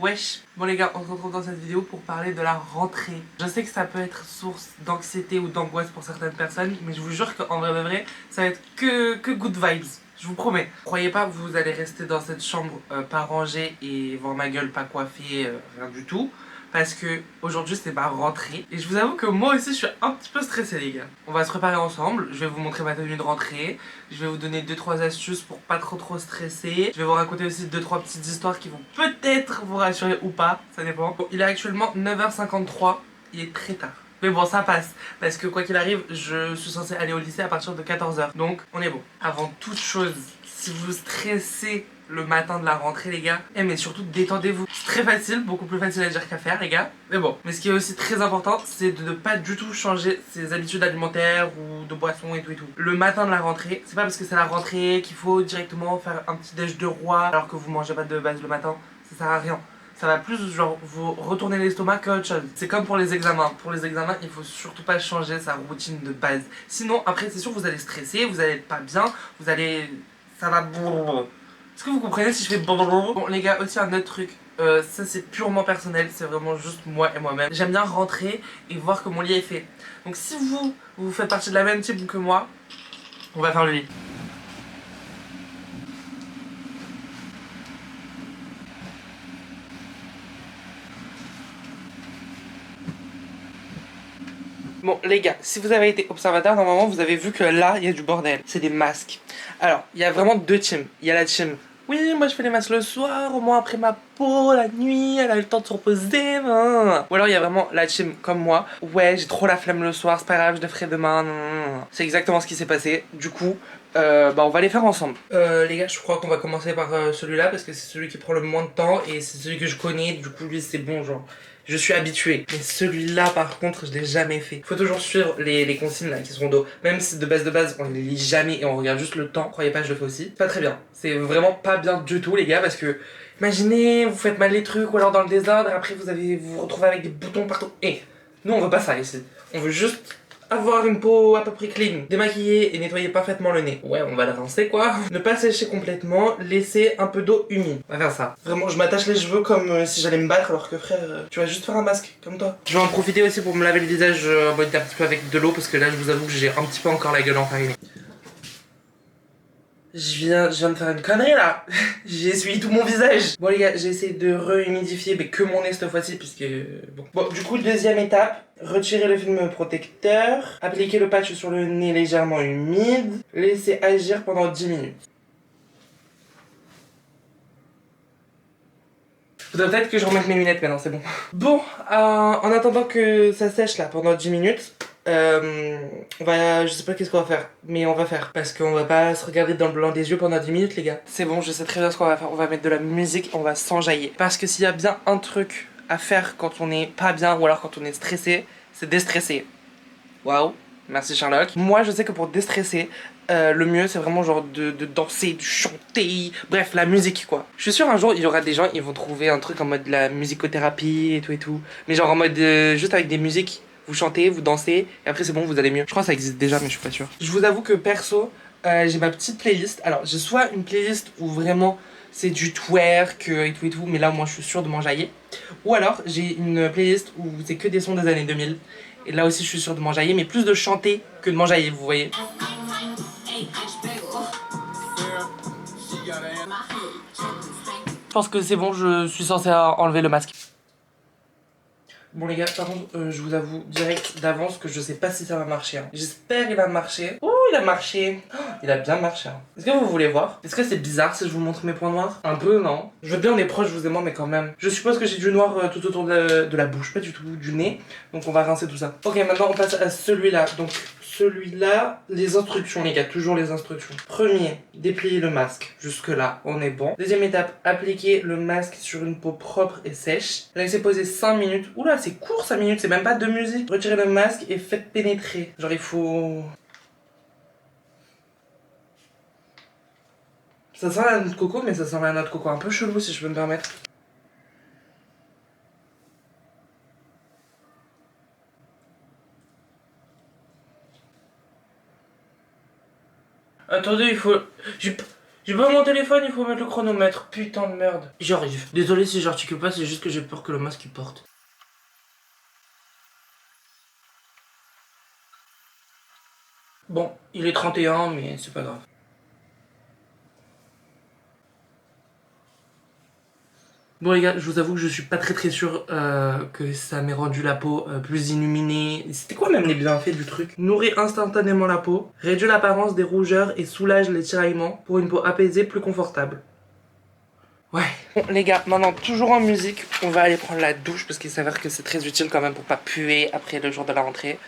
Wesh. Bon les gars, on se retrouve dans cette vidéo pour parler de la rentrée. Je sais que ça peut être source d'anxiété ou d'angoisse pour certaines personnes, mais je vous jure qu'en vrai de vrai, ça va être que good vibes. Je vous promets. Croyez pas que vous allez rester dans cette chambre pas rangée et voir ma gueule pas coiffée, rien du tout. Parce que aujourd'hui c'est ma rentrée. Et je vous avoue que moi aussi je suis un petit peu stressée les gars. On va se préparer ensemble. Je vais vous montrer ma tenue de rentrée. Je vais vous donner 2-3 astuces pour pas trop stresser. Je vais vous raconter aussi 2-3 petites histoires qui vont peut-être vous rassurer ou pas. Ça dépend. Bon, il est actuellement 9h53. Il est très tard. Mais bon, ça passe. Parce que quoi qu'il arrive, je suis censée aller au lycée à partir de 14h. Donc, on est bon. Avant toute chose, si vous stressez le matin de la rentrée, les gars, mais surtout détendez-vous. C'est très facile, beaucoup plus facile à dire qu'à faire, les gars. Mais bon. Mais ce qui est aussi très important, c'est de ne pas du tout changer ses habitudes alimentaires ou de boissons et tout et tout. Le matin de la rentrée, c'est pas parce que c'est la rentrée qu'il faut directement faire un petit déj de roi alors que vous mangez pas de base le matin. Ça sert à rien. Ça va plus genre vous retourner l'estomac qu'autre chose. C'est comme pour les examens. Pour les examens, il faut surtout pas changer sa routine de base. Sinon, après, c'est sûr, vous allez stresser, vous allez être pas bien, vous allez... Ça va... Est-ce que vous comprenez si je fais... Bon, les gars, aussi un autre truc. Ça, c'est purement personnel. C'est vraiment juste moi et moi-même. J'aime bien rentrer et voir que mon lit est fait. Donc si vous faites partie de la même team que moi, on va faire le lit. Bon les gars, si vous avez été observateur, normalement vous avez vu que là il y a du bordel. C'est des masques. Alors, il y a vraiment deux teams. Il y a la team, oui moi je fais les masques le soir, au moins après ma peau, la nuit, elle a eu le temps de se reposer. Ou alors il y a vraiment la team comme moi. Ouais, j'ai trop la flemme le soir, c'est pas grave, je le ferai demain. C'est exactement ce qui s'est passé. Du coup, bah on va les faire ensemble. Les gars, je crois qu'on va commencer par celui-là parce que c'est celui qui prend le moins de temps et c'est celui que je connais. Du coup lui c'est bon genre. Je suis habitué. Mais celui-là, par contre, je l'ai jamais fait. Faut toujours suivre les consignes là qui seront d'eau. Même si de base, on les lit jamais et on regarde juste le temps. Croyez pas, je le fais aussi. Pas très bien. C'est vraiment pas bien du tout, les gars, parce que imaginez, vous faites mal les trucs ou alors dans le désordre, et après vous vous retrouvez avec des boutons partout. Et nous, on veut pas ça ici. On veut juste avoir une peau à peu près clean, démaquiller et nettoyer parfaitement le nez. Ouais, on va le rincer quoi. Ne pas sécher complètement, laisser un peu d'eau humide. On va faire ça. Vraiment, je m'attache les cheveux comme si j'allais me battre alors que frère, tu vas juste faire un masque comme toi. Je vais en profiter aussi pour me laver le visage en mode un petit peu avec de l'eau parce que là je vous avoue que j'ai un petit peu encore la gueule enfarinée. Je viens de faire une connerie là. J'ai essuyé tout mon visage. Bon les gars, j'ai essayé de rehumidifier mais que mon nez cette fois-ci puisque bon, du coup deuxième étape, retirer le film protecteur, appliquer le patch sur le nez légèrement humide, laisser agir pendant 10 minutes. Faudrait peut-être que je remette mes lunettes maintenant, c'est bon. Bon, en attendant que ça sèche là pendant 10 minutes, on va... Je sais pas qu'est-ce qu'on va faire, mais on va faire. Parce qu'on va pas se regarder dans le blanc des yeux pendant 10 minutes les gars. C'est bon, je sais très bien ce qu'on va faire. On va mettre de la musique, on va s'enjailler. Parce que s'il y a bien un truc à faire quand on est pas bien ou alors quand on est stressé, c'est déstresser. Waouh, merci Sherlock. Moi je sais que pour déstresser, le mieux c'est vraiment genre de danser, de chanter, bref la musique quoi. Je suis sûr un jour il y aura des gens, ils vont trouver un truc en mode la musicothérapie et tout. Mais genre en mode juste avec des musiques, vous chantez, vous dansez et après c'est bon vous allez mieux. Je crois que ça existe déjà mais je suis pas sûr. Je vous avoue que perso, j'ai ma petite playlist. Alors j'ai soit une playlist où vraiment c'est du twerk et tout, mais là moi je suis sûr de m'enjailler. Ou alors j'ai une playlist où c'est que des sons des années 2000. Et là aussi je suis sûr de m'enjailler, mais plus de chanter que de m'enjailler, vous voyez. Je pense que c'est bon, je suis censé enlever le masque. Bon les gars, par contre, je vous avoue direct d'avance que je sais pas si ça va marcher. Hein. J'espère qu'il va marcher. Oh, il a marché. Oh, il a bien marché. Hein. Est-ce que vous voulez voir? Est-ce que c'est bizarre si je vous montre mes points noirs? Un peu, non? Je veux bien, on est proches, vous et moi, mais quand même. Je suppose que j'ai du noir tout autour de la bouche, pas du tout du nez. Donc on va rincer tout ça. Ok, maintenant on passe à celui-là. Donc celui-là, les instructions les gars, toujours les instructions. Premier, déplier le masque. Jusque là, on est bon. Deuxième étape, appliquer le masque sur une peau propre et sèche. Laissez poser 5 minutes. Oula, c'est court 5 minutes, c'est même pas de musique. Retirez le masque et faites pénétrer. Genre il faut... Ça sent la noix de coco, mais ça sent la noix de coco un peu chelou si je peux me permettre. Attendez, il faut... J'ai pas mon téléphone, il faut mettre le chronomètre. Putain de merde. J'arrive. Désolé si j'articule pas, c'est juste que j'ai peur que le masque il porte. Bon, il est 31, mais c'est pas grave. Bon les gars, je vous avoue que je suis pas très sûr que ça m'ait rendu la peau plus illuminée. C'était quoi même les bienfaits du truc? Nourrit instantanément la peau, réduit l'apparence des rougeurs et soulage les tiraillements pour une peau apaisée plus confortable. Ouais. Bon les gars, maintenant toujours en musique, on va aller prendre la douche parce qu'il s'avère que c'est très utile quand même pour pas puer après le jour de la rentrée.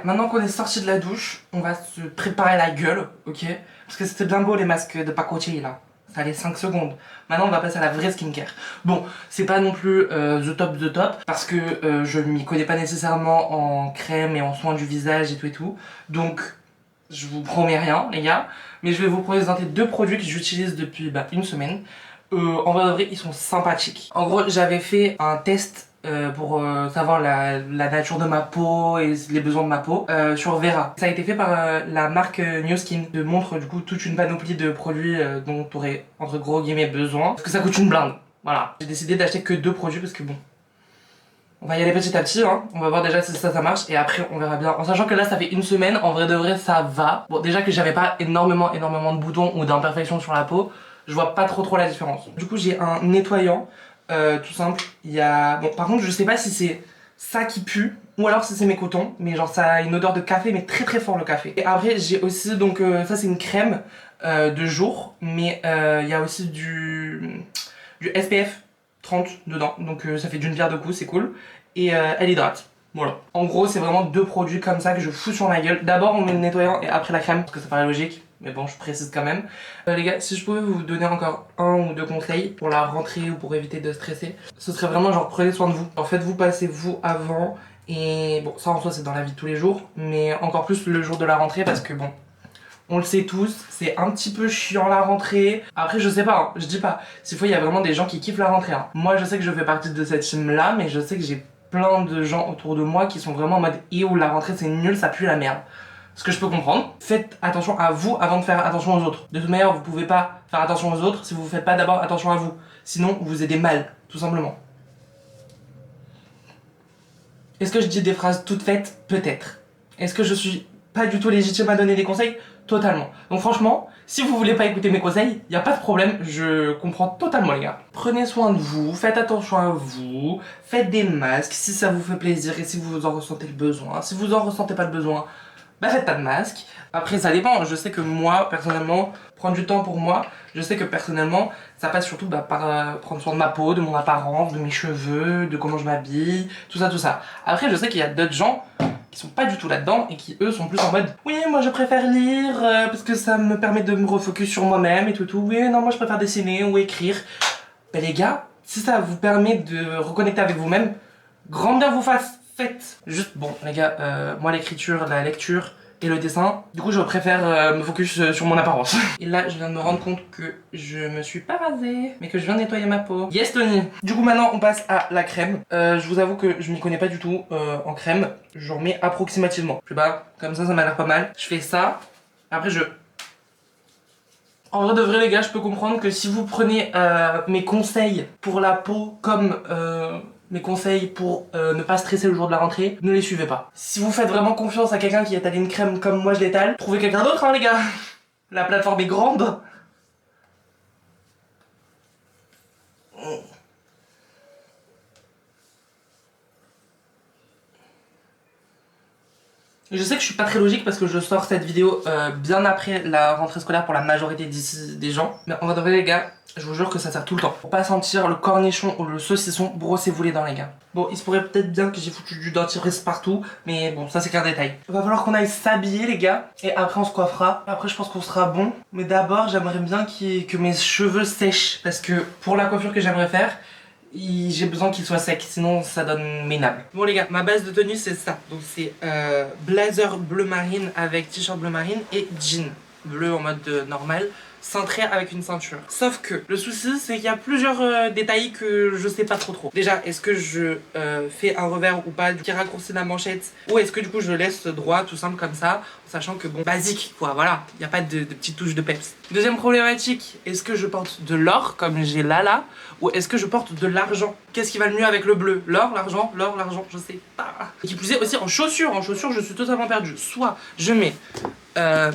Maintenant qu'on est sorti de la douche, on va se préparer la gueule, ok? Parce que c'était bien beau les masques de Pacochi là. Ça allait 5 secondes. Maintenant on va passer à la vraie skincare. Bon, c'est pas non plus the top parce que je m'y connais pas nécessairement en crème et en soins du visage et tout. Donc je vous promets rien les gars. Mais je vais vous présenter 2 produits que j'utilise depuis une semaine. En vrai, ils sont sympathiques. En gros, j'avais fait un test pour savoir la nature de ma peau et les besoins de ma peau sur Vera. Ça a été fait par la marque New Skin. Te montre du coup toute une panoplie de produits dont tu aurais entre gros guillemets besoin. Parce que ça coûte une blinde. Voilà. J'ai décidé d'acheter que 2 produits parce que bon, on va y aller petit à petit, hein. On va voir déjà si ça marche et après on verra bien. En sachant que là ça fait une semaine, en vrai de vrai ça va. Bon déjà que j'avais pas énormément de boutons ou d'imperfections sur la peau, je vois pas trop la différence. Du coup j'ai un nettoyant tout simple. Il y a... Bon par contre je sais pas si c'est ça qui pue ou alors si c'est mes cotons, mais genre ça a une odeur de café mais très fort le café. Et après j'ai aussi donc ça c'est une crème de jour, mais il y a aussi du SPF 30 dedans, donc ça fait d'une pierre deux coups, c'est cool. Et elle hydrate. Voilà. En gros, c'est vraiment 2 produits comme ça que je fous sur ma gueule. D'abord, on met le nettoyant et après la crème, parce que ça paraît logique. Mais bon, je précise quand même. Les gars, si je pouvais vous donner encore 1 ou 2 conseils pour la rentrée ou pour éviter de stresser, ce serait vraiment genre prenez soin de vous. En fait, vous passez vous avant. Et bon, ça en soi, c'est dans la vie de tous les jours. Mais encore plus le jour de la rentrée parce que bon, on le sait tous, c'est un petit peu chiant la rentrée. Après je sais pas, hein, je dis pas. S'il faut, il y a vraiment des gens qui kiffent la rentrée. Hein. Moi je sais que je fais partie de cette team là, mais je sais que j'ai plein de gens autour de moi qui sont vraiment en mode où la rentrée c'est nul, ça pue la merde. Ce que je peux comprendre. Faites attention à vous avant de faire attention aux autres. De toute manière, vous pouvez pas faire attention aux autres si vous faites pas d'abord attention à vous. Sinon, vous aidez mal, tout simplement. Est-ce que je dis des phrases toutes faites? Peut-être. Est-ce que je suis pas du tout légitime à donner des conseils? Totalement. Donc franchement, si vous voulez pas écouter mes conseils, y a pas de problème, je comprends totalement les gars. Prenez soin de vous, faites attention à vous, faites des masques si ça vous fait plaisir et si vous en ressentez le besoin. Si vous en ressentez pas le besoin, bah faites pas de masque. Après ça dépend, je sais que moi personnellement, prendre du temps pour moi, je sais que personnellement ça passe surtout par prendre soin de ma peau, de mon apparence, de mes cheveux, de comment je m'habille, tout ça. Après je sais qu'il y a d'autres gens qui sont pas du tout là-dedans et qui eux sont plus en mode oui moi je préfère lire parce que ça me permet de me refocus sur moi-même et tout, oui non moi je préfère dessiner ou écrire. Ben les gars, si ça vous permet de reconnecter avec vous-même, grand bien vous fasse, faites. Juste bon les gars, moi l'écriture, la lecture et le dessin, du coup je préfère me focus sur mon apparence. Et là je viens de me rendre compte que je me suis pas rasée, mais que je viens de nettoyer ma peau. Yes Tony. Du coup maintenant on passe à la crème. Je vous avoue que je m'y connais pas du tout en crème. J'en mets approximativement. Je sais pas, comme ça m'a l'air pas mal. Je fais ça, après je... En vrai de vrai les gars, je peux comprendre que si vous prenez mes conseils pour la peau comme mes conseils pour ne pas stresser le jour de la rentrée, ne les suivez pas. Si vous faites vraiment confiance à quelqu'un qui étale une crème comme moi je l'étale, trouvez quelqu'un d'autre hein les gars. La plateforme est grande. Je sais que je suis pas très logique parce que je sors cette vidéo bien après la rentrée scolaire pour la majorité d'ici des gens. Mais en vrai de vrai les gars, je vous jure que ça sert tout le temps. Pour pas sentir le cornichon ou le saucisson, brossez-vous les dents les gars. Bon, il se pourrait peut-être bien que j'ai foutu du dentifrice partout, mais bon, ça c'est qu'un détail. Il va falloir qu'on aille s'habiller les gars, et après on se coiffera. Après je pense qu'on sera bon. Mais d'abord j'aimerais bien que mes cheveux sèchent, parce que pour la coiffure que j'aimerais faire, j'ai besoin qu'il soit sec, sinon ça donne minable. Bon les gars, ma base de tenue c'est ça. Donc c'est blazer bleu marine avec t-shirt bleu marine et jean bleu en mode normal. cintré avec une ceinture. Sauf que le souci c'est qu'il y a plusieurs détails que je sais pas trop. Déjà, est-ce que je fais un revers ou pas qui raccourcit la manchette, ou est-ce que du coup je laisse droit tout simple comme ça, en sachant que bon, basique quoi, voilà, il n'y a pas de petites touches de peps. Deuxième problématique, est-ce que je porte de l'or comme j'ai là, ou est-ce que je porte de l'argent? Qu'est-ce qui va le mieux avec le bleu? L'or, l'argent, je sais pas. Et qui plus est aussi en chaussures je suis totalement perdue. Soit je mets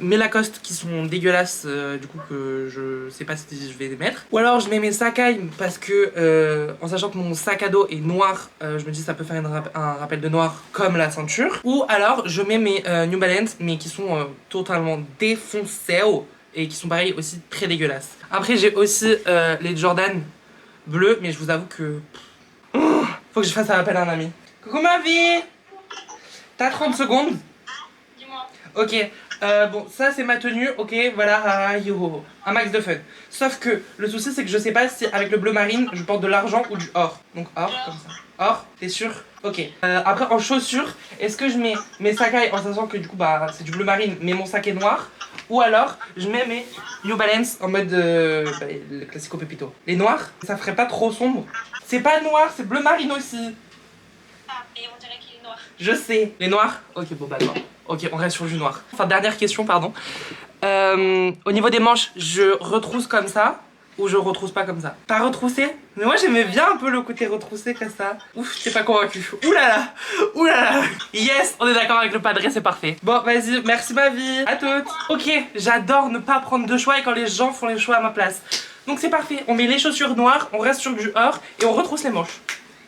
mes Lacoste qui sont dégueulasses, du coup que je sais pas si je vais les mettre, ou alors je mets mes Sacai parce que en sachant que mon sac à dos est noir, je me dis ça peut faire un rappel de noir comme la ceinture, ou alors je mets mes New Balance mais qui sont totalement défoncés et qui sont pareil aussi très dégueulasses. Après j'ai aussi les Jordan bleus, mais je vous avoue que faut que je fasse un appel à un ami. Coucou ma vie, t'as 30 secondes? Dis-moi. Ok, bon, ça c'est ma tenue, ok, voilà, yo, un max de fun. Sauf que le souci c'est que je sais pas si avec le bleu marine je porte de l'argent ou du or. Donc or, comme ça. Or, t'es sûr? Ok. Après en chaussures, est-ce que je mets mes Sacai en sachant que du coup bah c'est du bleu marine mais mon sac est noir? Ou alors je mets mes New Balance en mode le classico pepito. Les noirs, ça ferait pas trop sombre? C'est pas noir, c'est bleu marine aussi. Ah, et on dirait qu'il est noir. Je sais. Les noirs? Ok, bon bah noir. Ok, on reste sur du noir. Enfin, dernière question, pardon. Au niveau des manches, je retrousse comme ça ou je retrousse pas comme ça? Pas retroussé? Mais moi j'aimais bien un peu le côté retroussé comme ça. Ouf, t'es pas convaincu. Oulala, oulala. Yes, on est d'accord avec le padré, c'est parfait. Bon, vas-y, merci ma vie. À toutes. Ok, j'adore ne pas prendre de choix et quand les gens font les choix à ma place. Donc c'est parfait, on met les chaussures noires, on reste sur du or et on retrousse les manches.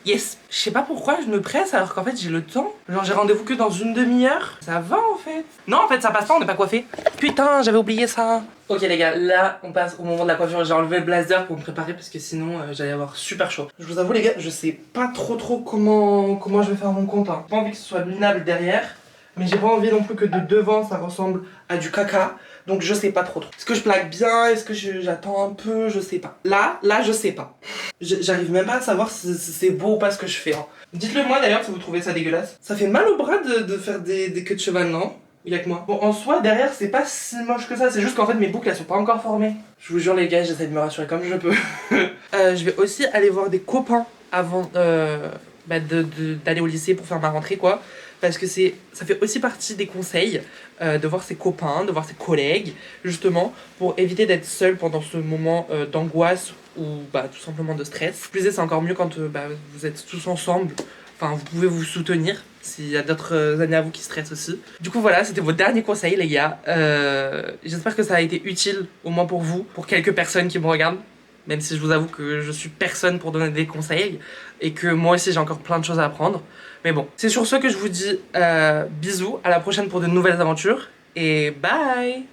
Yes. Je sais pas pourquoi je me presse alors qu'en fait j'ai le temps. Genre j'ai rendez-vous que dans une demi-heure. Ça va en fait. Non en fait ça passe pas, on n'est pas coiffé. Putain j'avais oublié ça. Ok les gars, là on passe au moment de la coiffure. J'ai enlevé le blazer pour me préparer parce que sinon j'allais avoir super chaud. Je vous avoue les gars, je sais pas trop comment je vais faire mon compte. J'ai pas envie que ce soit minable derrière. Mais j'ai pas envie non plus que de devant ça ressemble à du caca. Donc je sais pas trop. Est-ce que je plaque bien? Est-ce que j'attends un peu? Je sais pas. Là je sais pas. J'arrive même pas à savoir si c'est beau ou pas ce que je fais. Hein. Dites-le moi d'ailleurs si vous trouvez ça dégueulasse. Ça fait mal au bras de faire des queues de cheval, non? Il y a que moi. Bon, en soi, derrière, c'est pas si moche que ça. C'est juste qu'en fait, mes boucles, elles sont pas encore formées. Je vous jure, les gars, j'essaie de me rassurer comme je peux. Je vais aussi aller voir des copains avant d'aller au lycée pour faire ma rentrée, quoi. Parce que ça fait aussi partie des conseils de voir ses copains, de voir ses collègues, justement, pour éviter d'être seul pendant ce moment d'angoisse ou tout simplement de stress. Plus c'est encore mieux quand vous êtes tous ensemble. Enfin, vous pouvez vous soutenir s'il y a d'autres amis à vous qui stressent aussi. Du coup, voilà, c'était vos derniers conseils, les gars. J'espère que ça a été utile, au moins pour vous, pour quelques personnes qui me regardent. Même si je vous avoue que je suis personne pour donner des conseils et que moi aussi j'ai encore plein de choses à apprendre. Mais bon, c'est sur ce que je vous dis bisous, à la prochaine pour de nouvelles aventures et bye!